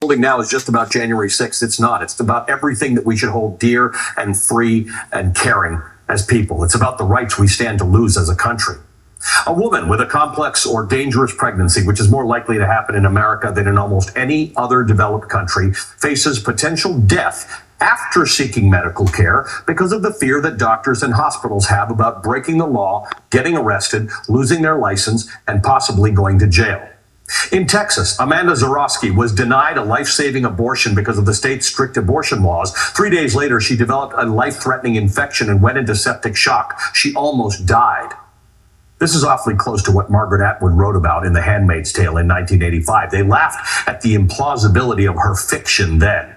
holding now is just about January 6th. It's not. It's about everything that we should hold dear and free and caring as people. It's about the rights we stand to lose as a country. A woman with a complex or dangerous pregnancy, which is more likely to happen in America than in almost any other developed country, faces potential death after seeking medical care because of the fear that doctors and hospitals have about breaking the law, getting arrested, losing their license, and possibly going to jail. In Texas, Amanda Zarowski was denied a life-saving abortion because of the state's strict abortion laws. 3 days later, she developed a life-threatening infection and went into septic shock. She almost died. This is awfully close to what Margaret Atwood wrote about in The Handmaid's Tale in 1985. They laughed at the implausibility of her fiction then.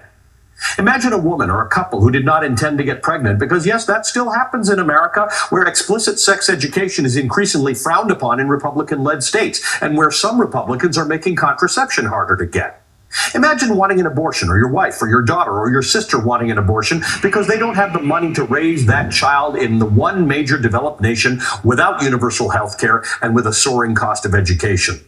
Imagine a woman or a couple who did not intend to get pregnant, because yes, that still happens in America, where explicit sex education is increasingly frowned upon in Republican-led states, and where some Republicans are making contraception harder to get. Imagine wanting an abortion, or your wife, or your daughter, or your sister wanting an abortion because they don't have the money to raise that child in the one major developed nation without universal health care and with a soaring cost of education.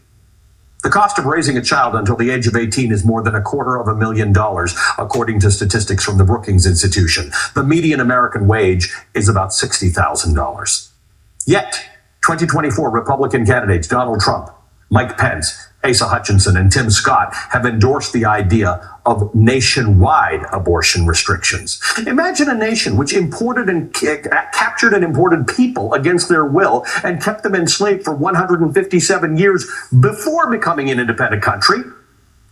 The cost of raising a child until the age of 18 is more than $250,000, according to statistics from the Brookings Institution. The median American wage is about $60,000. Yet, 2024 Republican candidates Donald Trump, Mike Pence, Asa Hutchinson, and Tim Scott have endorsed the idea of nationwide abortion restrictions. Imagine a nation which imported and captured and imported people against their will and kept them enslaved for 157 years before becoming an independent country,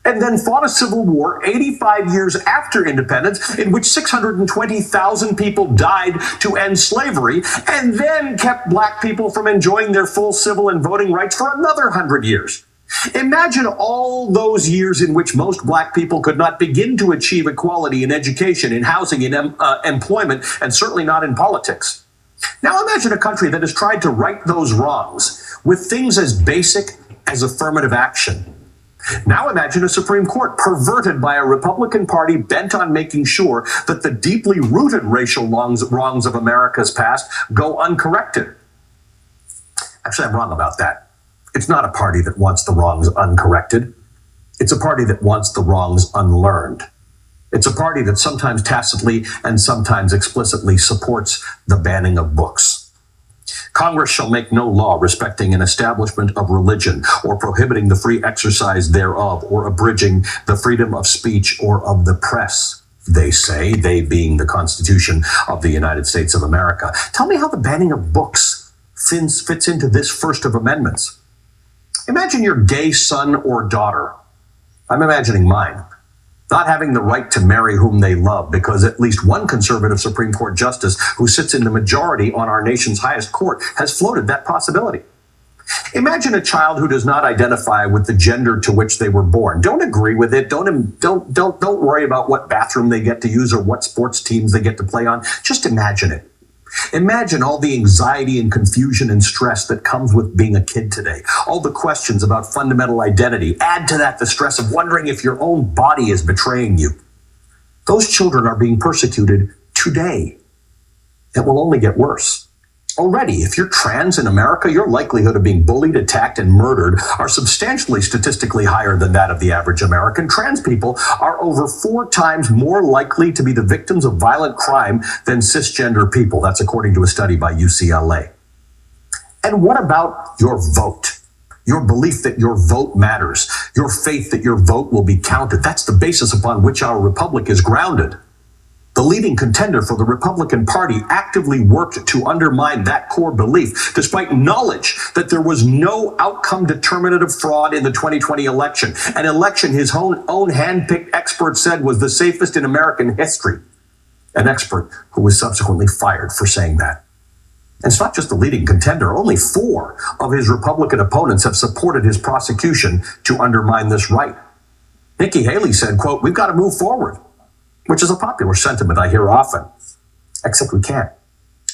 and then fought a civil war 85 years after independence in which 620,000 people died to end slavery, and then kept black people from enjoying their full civil and voting rights for another 100 years. Imagine all those years in which most black people could not begin to achieve equality in education, in housing, in employment, and certainly not in politics. Now imagine a country that has tried to right those wrongs with things as basic as affirmative action. Now imagine a Supreme Court perverted by a Republican Party bent on making sure that the deeply rooted racial wrongs of America's past go uncorrected. Actually, I'm wrong about that. It's not a party that wants the wrongs uncorrected. It's a party that wants the wrongs unlearned. It's a party that sometimes tacitly and sometimes explicitly supports the banning of books. Congress shall make no law respecting an establishment of religion or prohibiting the free exercise thereof or abridging the freedom of speech or of the press, they say, they being the Constitution of the United States of America. Tell me how the banning of books fits into this first of amendments. Imagine your gay son or daughter, I'm imagining mine, not having the right to marry whom they love because at least one conservative Supreme Court justice who sits in the majority on our nation's highest court has floated that possibility. Imagine a child who does not identify with the gender to which they were born. Don't agree with it. Don't worry about what bathroom they get to use or what sports teams they get to play on. Just imagine it. Imagine all the anxiety and confusion and stress that comes with being a kid today. All the questions about fundamental identity. Add to that the stress of wondering if your own body is betraying you. Those children are being persecuted today. It will only get worse. Already, if you're trans in America, your likelihood of being bullied, attacked, and murdered are substantially statistically higher than that of the average American. Trans people are over 4 times more likely to be the victims of violent crime than cisgender people. That's according to a study by UCLA. And what about your vote? Your belief that your vote matters, your faith that your vote will be counted. That's the basis upon which our republic is grounded. The leading contender for the Republican Party actively worked to undermine that core belief, despite knowledge that there was no outcome determinative fraud in the 2020 election, an election his own hand-picked expert said was the safest in American history. An expert who was subsequently fired for saying that. And it's not just the leading contender. Only 4 of his Republican opponents have supported his prosecution to undermine this right. Nikki Haley said, quote, "We've got to move forward," which is a popular sentiment I hear often, except we can't.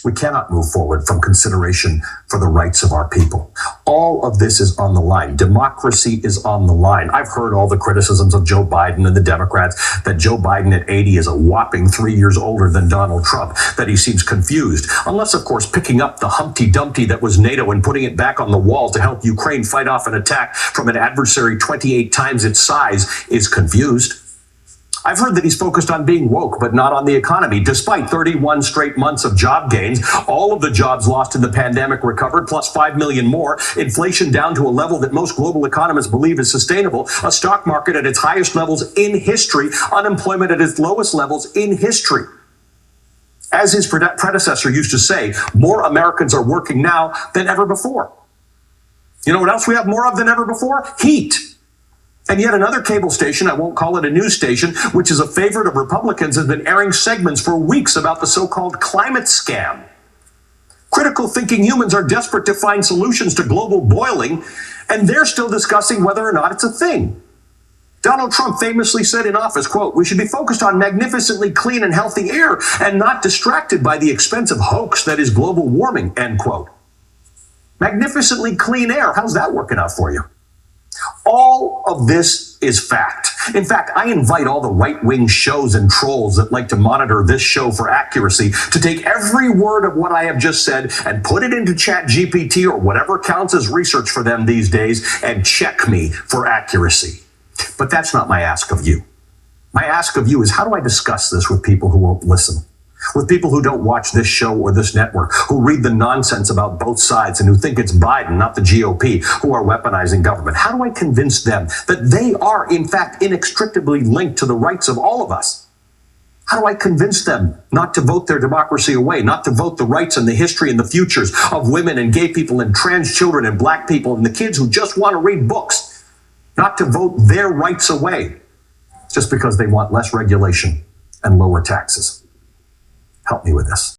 We cannot move forward from consideration for the rights of our people. All of this is on the line. Democracy is on the line. I've heard all the criticisms of Joe Biden and the Democrats, that Joe Biden at 80 is a whopping 3 years older than Donald Trump, that he seems confused, unless, of course, picking up the Humpty Dumpty that was NATO and putting it back on the wall to help Ukraine fight off an attack from an adversary 28 times its size is confused. I've heard that he's focused on being woke, but not on the economy. Despite 31 straight months of job gains, all of the jobs lost in the pandemic recovered, plus 5 million more, inflation down to a level that most global economists believe is sustainable, a stock market at its highest levels in history, unemployment at its lowest levels in history. As his predecessor used to say, more Americans are working now than ever before. You know what else we have more of than ever before? Heat. And yet another cable station, I won't call it a news station, which is a favorite of Republicans, has been airing segments for weeks about the so-called climate scam. Critical thinking humans are desperate to find solutions to global boiling, and they're still discussing whether or not it's a thing. Donald Trump famously said in office, quote, "We should be focused on magnificently clean and healthy air and not distracted by the expensive hoax that is global warming," end quote. Magnificently clean air, how's that working out for you? All of this is fact. In fact, I invite all the right-wing shows and trolls that like to monitor this show for accuracy to take every word of what I have just said and put it into ChatGPT or whatever counts as research for them these days and check me for accuracy. But that's not my ask of you. My ask of you is, how do I discuss this with people who won't listen? With people who don't watch this show or this network, who read the nonsense about both sides and who think it's Biden, not the GOP, who are weaponizing government? How do I convince them that they are, in fact, inextricably linked to the rights of all of us? How do I convince them not to vote their democracy away, not to vote the rights and the history and the futures of women and gay people and trans children and black people and the kids who just want to read books, not to vote their rights away just because they want less regulation and lower taxes? Help me with this.